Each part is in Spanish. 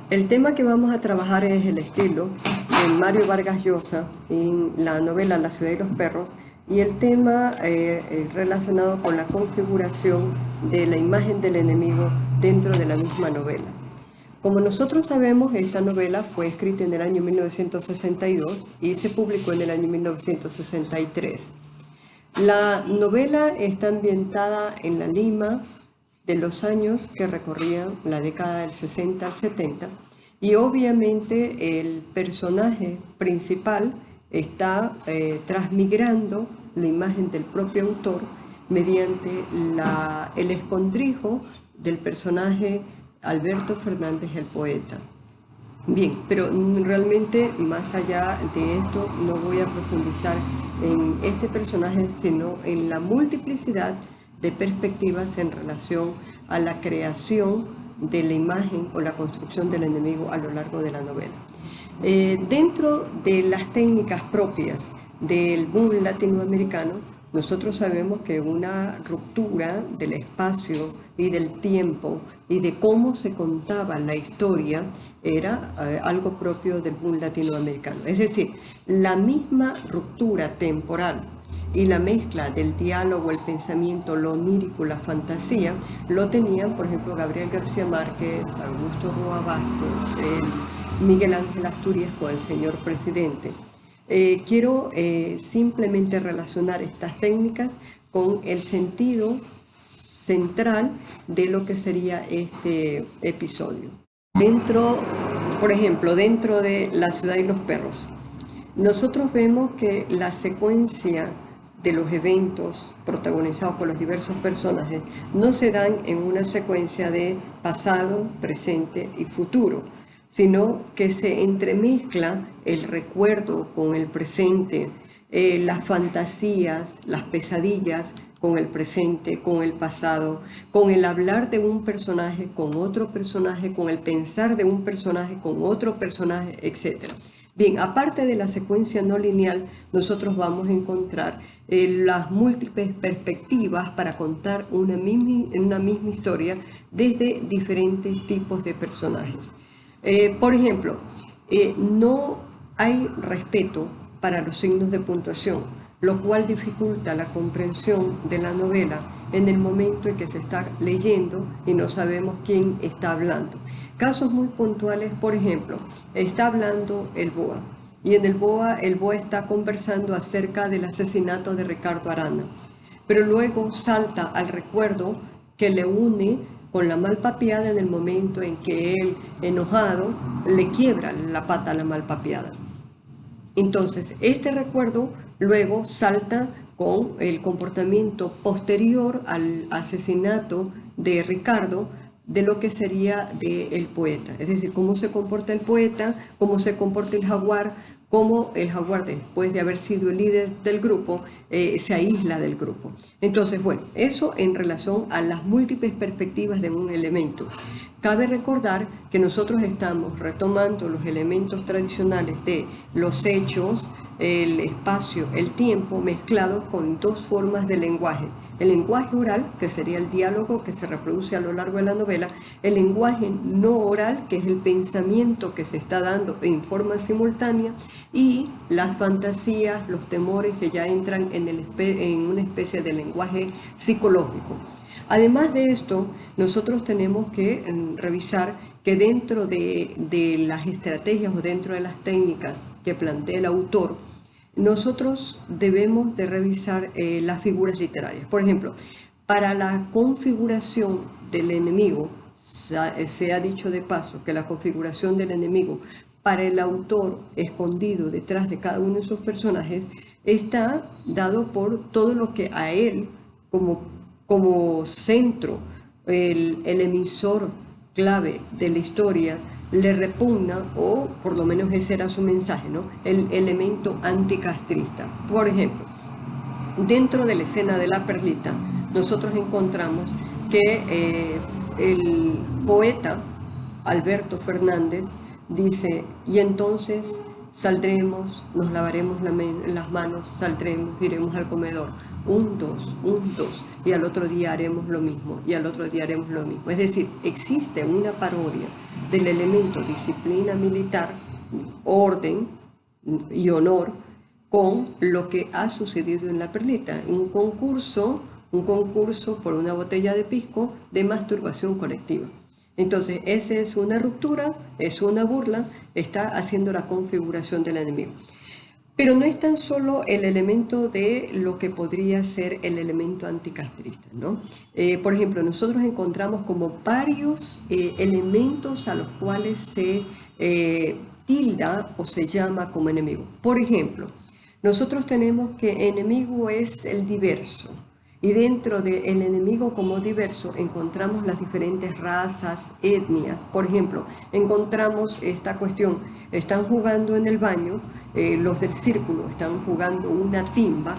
El tema que vamos a trabajar es el estilo de Mario Vargas Llosa en la novela La ciudad y los perros, y el tema relacionado con la configuración de la imagen del enemigo dentro de la misma novela. Como nosotros sabemos, esta novela fue escrita en el año 1962 y se publicó en el año 1963. La novela está ambientada en la Lima de los años que recorrían la década del 60 al 70, y obviamente el personaje principal está transmigrando la imagen del propio autor mediante el escondrijo del personaje Alberto Fernández, el poeta. Bien, pero realmente más allá de esto no voy a profundizar en este personaje, sino en la multiplicidad de perspectivas en relación a la creación de la imagen o la construcción del enemigo a lo largo de la novela. Dentro de las técnicas propias del boom latinoamericano, nosotros sabemos que una ruptura del espacio y del tiempo y de cómo se contaba la historia era algo propio del boom latinoamericano. Es decir, la misma ruptura temporal y la mezcla del diálogo, el pensamiento, lo onírico, la fantasía, lo tenían, por ejemplo, Gabriel García Márquez, Augusto Roa Bastos, Miguel Ángel Asturias con El señor presidente. Quiero simplemente relacionar estas técnicas con el sentido central de lo que sería este episodio. Por ejemplo, dentro de La ciudad y los perros, nosotros vemos que la secuencia de los eventos protagonizados por los diversos personajes no se dan en una secuencia de pasado, presente y futuro, sino que se entremezcla el recuerdo con el presente, las fantasías, las pesadillas con el presente, con el pasado, con el hablar de un personaje con otro personaje, con el pensar de un personaje con otro personaje, etc. Bien, aparte de la secuencia no lineal, nosotros vamos a encontrar las múltiples perspectivas para contar una misma historia desde diferentes tipos de personajes. Por ejemplo, no hay respeto para los signos de puntuación, lo cual dificulta la comprensión de la novela en el momento en que se está leyendo y no sabemos quién está hablando. Casos muy puntuales, por ejemplo, está hablando el BOA, y en el BOA está conversando acerca del asesinato de Ricardo Arana, pero luego salta al recuerdo que le une con la malpapeada en el momento en que él, enojado, le quiebra la pata a la malpapeada. Entonces, este recuerdo luego salta con el comportamiento posterior al asesinato de Ricardo, de lo que sería del poeta. Es decir, cómo se comporta el poeta, cómo se comporta el jaguar, cómo el jaguar, después de haber sido el líder del grupo, se aísla del grupo. Entonces, bueno, eso en relación a las múltiples perspectivas de un elemento. Cabe recordar que nosotros estamos retomando los elementos tradicionales de los hechos, el espacio, el tiempo, mezclados con dos formas de lenguaje. El lenguaje oral, que sería el diálogo que se reproduce a lo largo de la novela, el lenguaje no oral, que es el pensamiento que se está dando en forma simultánea, y las fantasías, los temores que ya entran en una especie de lenguaje psicológico. Además de esto, nosotros tenemos que revisar que dentro de las estrategias o dentro de las técnicas que plantea el autor, nosotros debemos de revisar las figuras literarias. Por ejemplo, para la configuración del enemigo, se ha dicho de paso que la configuración del enemigo para el autor escondido detrás de cada uno de sus personajes está dado por todo lo que a él como centro, el emisor clave de la historia, le repugna, o por lo menos ese era su mensaje, ¿no? El elemento anticastrista. Por ejemplo, dentro de la escena de la perlita, nosotros encontramos que el poeta Alberto Fernández dice: y entonces, saldremos, nos lavaremos las manos, saldremos, iremos al comedor. Un dos, y al otro día haremos lo mismo, y al otro día haremos lo mismo. Es decir, existe una parodia del elemento disciplina militar, orden y honor, con lo que ha sucedido en La Perlita, un concurso por una botella de pisco de masturbación colectiva. Entonces, esa es una ruptura, es una burla, está haciendo la configuración del enemigo. Pero no es tan solo el elemento de lo que podría ser el elemento anticastrista, ¿no? Por ejemplo, nosotros encontramos como varios elementos a los cuales se tilda o se llama como enemigo. Por ejemplo, nosotros tenemos que enemigo es el diverso. Y dentro del enemigo como diverso encontramos las diferentes razas, etnias. Por ejemplo, encontramos esta cuestión, están jugando en el baño, los del círculo están jugando una timba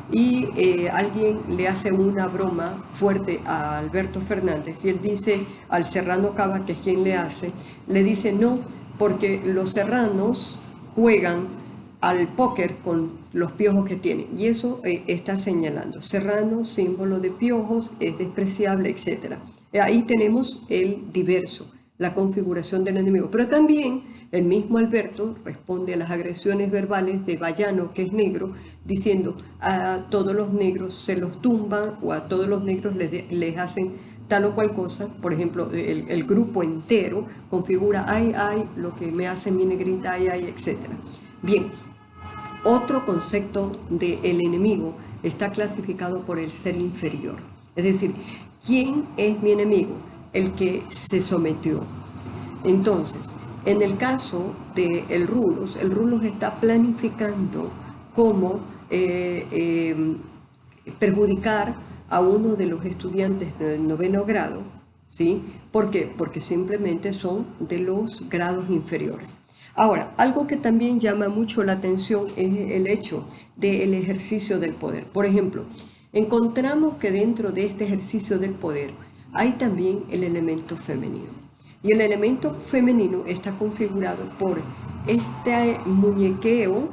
y alguien le hace una broma fuerte a Alberto Fernández y él dice al serrano Cava, que es quien le hace, le dice no, porque los serranos juegan al póker con los piojos que tienen. Y eso está señalando. Serrano, símbolo de piojos, es despreciable, etc. Ahí tenemos el diverso, la configuración del enemigo. Pero también el mismo Alberto responde a las agresiones verbales de Bayano, que es negro, diciendo a todos los negros se los tumban o a todos los negros les hacen tal o cual cosa. Por ejemplo, el grupo entero configura ay, lo que me hace mi negrita, ay, etc. Bien. Otro concepto del enemigo está clasificado por el ser inferior. Es decir, ¿quién es mi enemigo? El que se sometió. Entonces, en el caso del Rulos, el Rulos está planificando cómo perjudicar a uno de los estudiantes del 9º grado, ¿sí? ¿Por qué? Porque simplemente son de los grados inferiores. Ahora, algo que también llama mucho la atención es el hecho del ejercicio del poder. Por ejemplo, encontramos que dentro de este ejercicio del poder hay también el elemento femenino. Y el elemento femenino está configurado por este muñequeo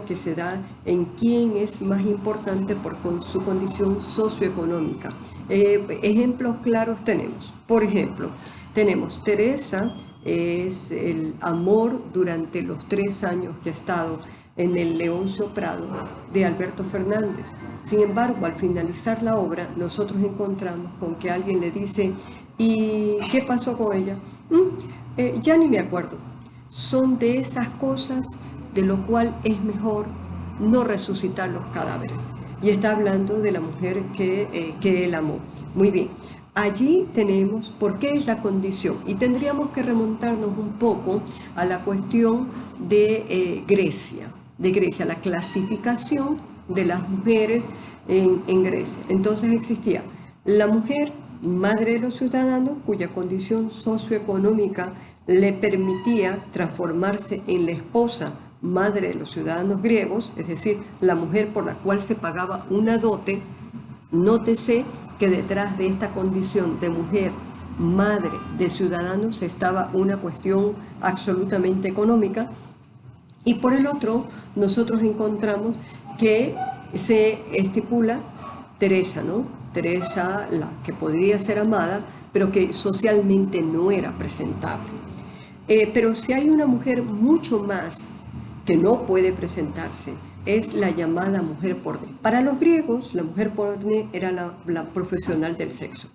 que se da en quién es más importante por su condición socioeconómica. Ejemplos claros tenemos. Por ejemplo, tenemos Teresa, es el amor durante los 3 años que ha estado en el Leoncio Prado de Alberto Fernández. Sin embargo, al finalizar la obra, nosotros encontramos con que alguien le dice, ¿y qué pasó con ella? Ya ni me acuerdo. Son de esas cosas de lo cual es mejor no resucitar los cadáveres. Y está hablando de la mujer que él amó. Muy bien. Allí tenemos por qué es la condición y tendríamos que remontarnos un poco a la cuestión de Grecia, la clasificación de las mujeres en Grecia. Entonces existía la mujer, madre de los ciudadanos, cuya condición socioeconómica le permitía transformarse en la esposa, madre de los ciudadanos griegos, es decir, la mujer por la cual se pagaba una dote. Nótese que detrás de esta condición de mujer, madre de ciudadanos, estaba una cuestión absolutamente económica. Y por el otro, nosotros encontramos que se estipula Teresa, ¿no? Teresa, la que podría ser amada, pero que socialmente no era presentable. Pero si hay una mujer mucho más que no puede presentarse, es la llamada mujer porne. Para los griegos, la mujer porne era la profesional del sexo.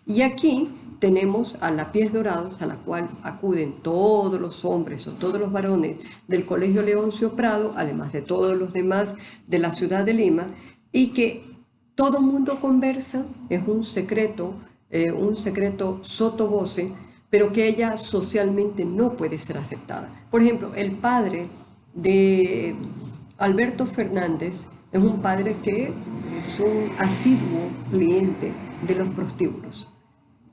Y aquí tenemos a la Pies Dorados, a la cual acuden todos los hombres o todos los varones del Colegio Leoncio Prado, además de todos los demás de la ciudad de Lima, y que todo mundo conversa, es un secreto sottovoce, pero que ella socialmente no puede ser aceptada. Por ejemplo, el padre de Alberto Fernández es un padre que es un asiduo cliente de los prostíbulos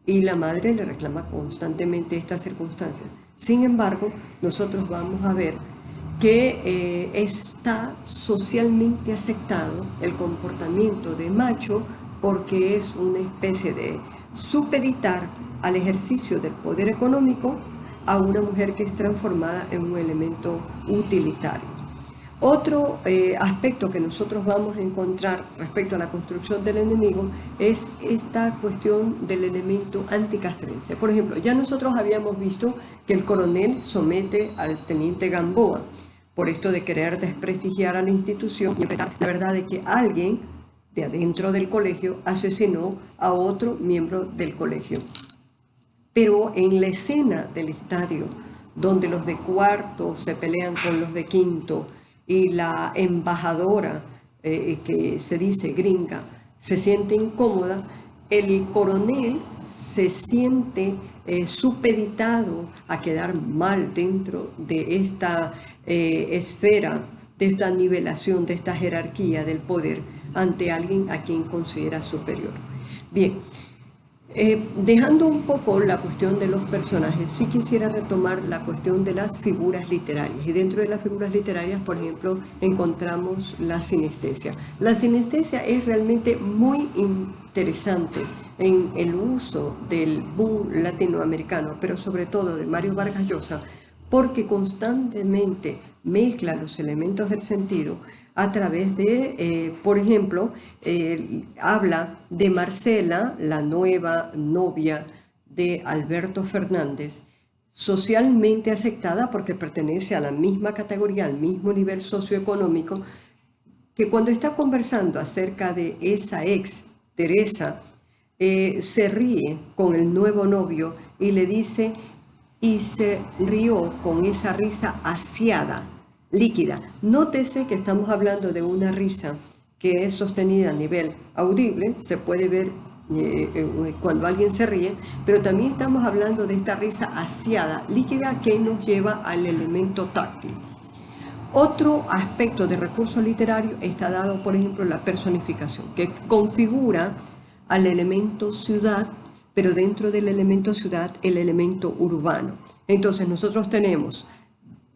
y la madre le reclama constantemente estas circunstancias. Sin embargo, nosotros vamos a ver que está socialmente aceptado el comportamiento de macho porque es una especie de supeditar al ejercicio del poder económico a una mujer que es transformada en un elemento utilitario. Otro aspecto que nosotros vamos a encontrar respecto a la construcción del enemigo es esta cuestión del elemento anticastrense. Por ejemplo, ya nosotros habíamos visto que el coronel somete al teniente Gamboa por esto de querer desprestigiar a la institución y enfrentar la verdad de que alguien de adentro del colegio asesinó a otro miembro del colegio. Pero en la escena del estadio, donde los de cuarto se pelean con los de quinto y la embajadora, que se dice gringa, se siente incómoda, el coronel se siente supeditado a quedar mal dentro de esta esfera, de esta nivelación, de esta jerarquía del poder ante alguien a quien considera superior. Bien, dejando un poco la cuestión de los personajes, sí quisiera retomar la cuestión de las figuras literarias. Y dentro de las figuras literarias, por ejemplo, encontramos la sinestesia. La sinestesia es realmente muy interesante en el uso del boom latinoamericano, pero sobre todo de Mario Vargas Llosa, porque constantemente mezcla los elementos del sentido a través de, por ejemplo, habla de Marcela, la nueva novia de Alberto Fernández, socialmente aceptada porque pertenece a la misma categoría, al mismo nivel socioeconómico, que cuando está conversando acerca de esa ex, Teresa, se ríe con el nuevo novio y le dice, y se rió con esa risa aseada, líquida. Nótese que estamos hablando de una risa que es sostenida a nivel audible, se puede ver cuando alguien se ríe, pero también estamos hablando de esta risa aseada, líquida, que nos lleva al elemento táctil. Otro aspecto de recurso literario está dado, por ejemplo, la personificación, que configura al elemento ciudad, pero dentro del elemento ciudad, el elemento urbano. Entonces nosotros tenemos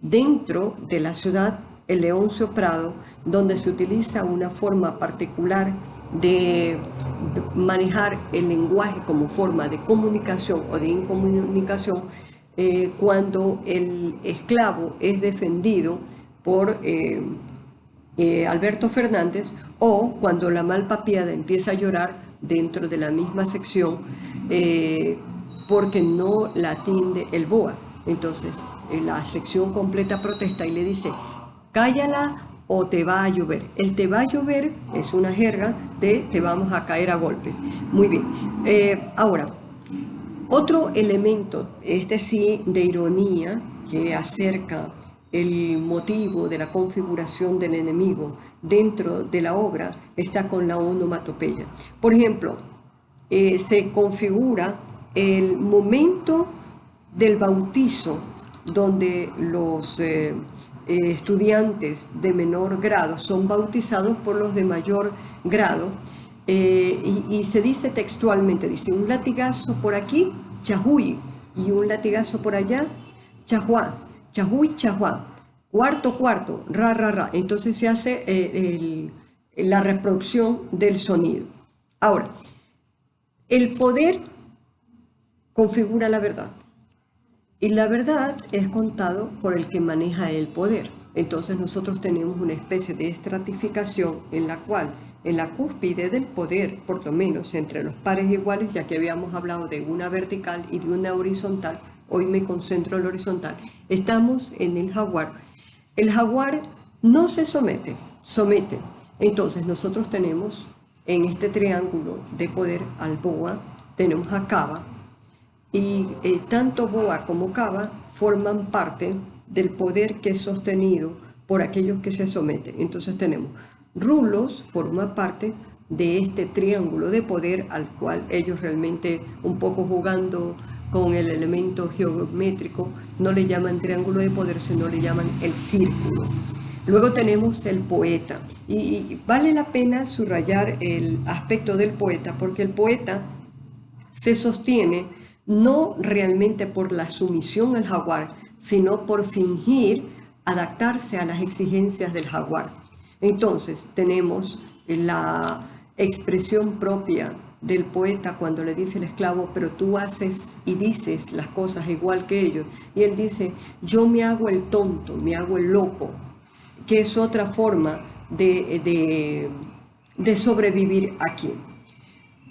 dentro de la ciudad el Leoncio Prado, donde se utiliza una forma particular de manejar el lenguaje como forma de comunicación o de incomunicación, cuando el esclavo es defendido por Alberto Fernández, o cuando la malpapiada empieza a llorar dentro de la misma sección porque no la atiende el BOA. Entonces la sección completa protesta y le dice, cállala o te va a llover. El te va a llover es una jerga de te vamos a caer a golpes. Muy bien. Ahora, otro elemento, este sí, de ironía, que acerca el motivo de la configuración del enemigo dentro de la obra, está con la onomatopeya. Por ejemplo, se configura el momento del bautizo, donde los estudiantes de menor grado son bautizados por los de mayor grado, y se dice textualmente, dice, un latigazo por aquí, chajuy, y un latigazo por allá, chajuá, chajuy, chajuá, cuarto, cuarto, ra, ra, ra. Entonces se hace la reproducción del sonido. Ahora, el poder configura la verdad. Y la verdad es contado por el que maneja el poder. Entonces nosotros tenemos una especie de estratificación en la cual, en la cúspide del poder, por lo menos entre los pares iguales, ya que habíamos hablado de una vertical y de una horizontal, hoy me concentro en la horizontal, estamos en el jaguar. El jaguar no se somete, somete. Entonces nosotros tenemos en este triángulo de poder al BOA, tenemos a Cava, y tanto BOA como Cava forman parte del poder que es sostenido por aquellos que se someten. Entonces tenemos Rulos, forma parte de este triángulo de poder al cual ellos realmente, un poco jugando con el elemento geométrico, no le llaman triángulo de poder, sino le llaman el círculo. Luego tenemos el poeta, y vale la pena subrayar el aspecto del poeta, porque el poeta se sostiene no realmente por la sumisión al jaguar, sino por fingir adaptarse a las exigencias del jaguar. Entonces tenemos la expresión propia del poeta cuando le dice el esclavo, pero tú haces y dices las cosas igual que ellos. Y él dice, yo me hago el tonto, me hago el loco, que es otra forma de sobrevivir aquí.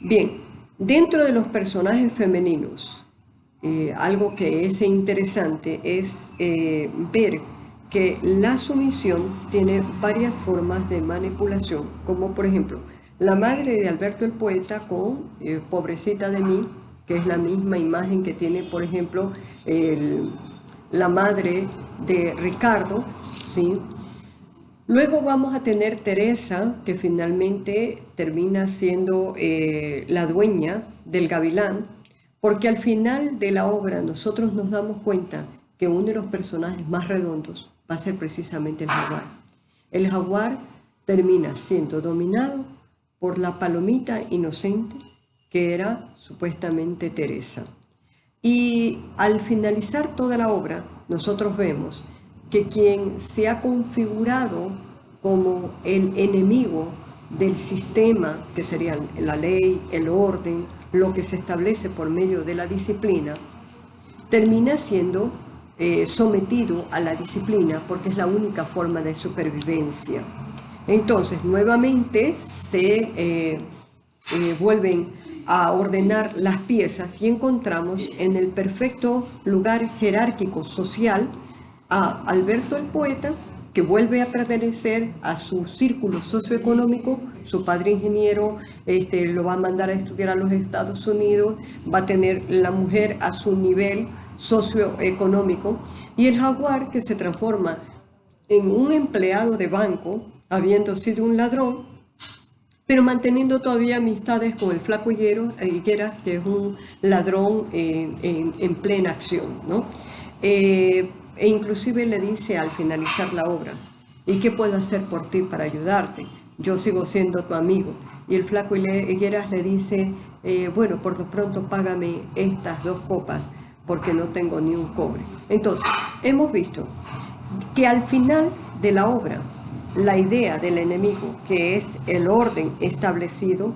Bien, dentro de los personajes femeninos, algo que es interesante es ver que la sumisión tiene varias formas de manipulación, como por ejemplo, la madre de Alberto el Poeta con Pobrecita de mí, que es la misma imagen que tiene, por ejemplo, la madre de Ricardo, ¿sí? Luego vamos a tener Teresa, que finalmente termina siendo la dueña del gavilán, porque al final de la obra nosotros nos damos cuenta que uno de los personajes más redondos va a ser precisamente el jaguar. El jaguar termina siendo dominado por la palomita inocente, que era supuestamente Teresa. Y al finalizar toda la obra, nosotros vemos que quien se ha configurado como el enemigo del sistema, que serían la ley, el orden, lo que se establece por medio de la disciplina, termina siendo sometido a la disciplina porque es la única forma de supervivencia. Entonces, nuevamente se vuelven a ordenar las piezas y encontramos en el perfecto lugar jerárquico social a Alberto el Poeta, que vuelve a pertenecer a su círculo socioeconómico. Su padre ingeniero lo va a mandar a estudiar a los Estados Unidos, va a tener la mujer a su nivel socioeconómico, y el jaguar, que se transforma en un empleado de banco, habiendo sido un ladrón, pero manteniendo todavía amistades con el flaco Higueras, que es un ladrón en plena acción, ¿no? E inclusive le dice al finalizar la obra, ¿y qué puedo hacer por ti para ayudarte? Yo sigo siendo tu amigo. Y el flaco Higueras le dice, bueno, por lo pronto págame estas 2 copas, porque no tengo ni un cobre. Entonces, hemos visto que al final de la obra, la idea del enemigo, que es el orden establecido,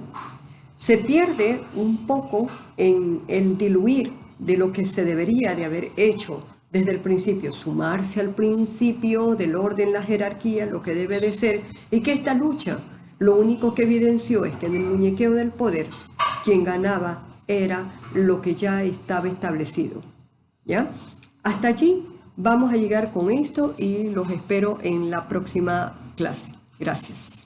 se pierde un poco en el diluir de lo que se debería de haber hecho desde el principio, sumarse al principio del orden, la jerarquía, lo que debe de ser, y que esta lucha lo único que evidenció es que en el muñequeo del poder, quien ganaba era lo que ya estaba establecido, ¿ya? Hasta allí vamos a llegar con esto y los espero en la próxima clase. Gracias.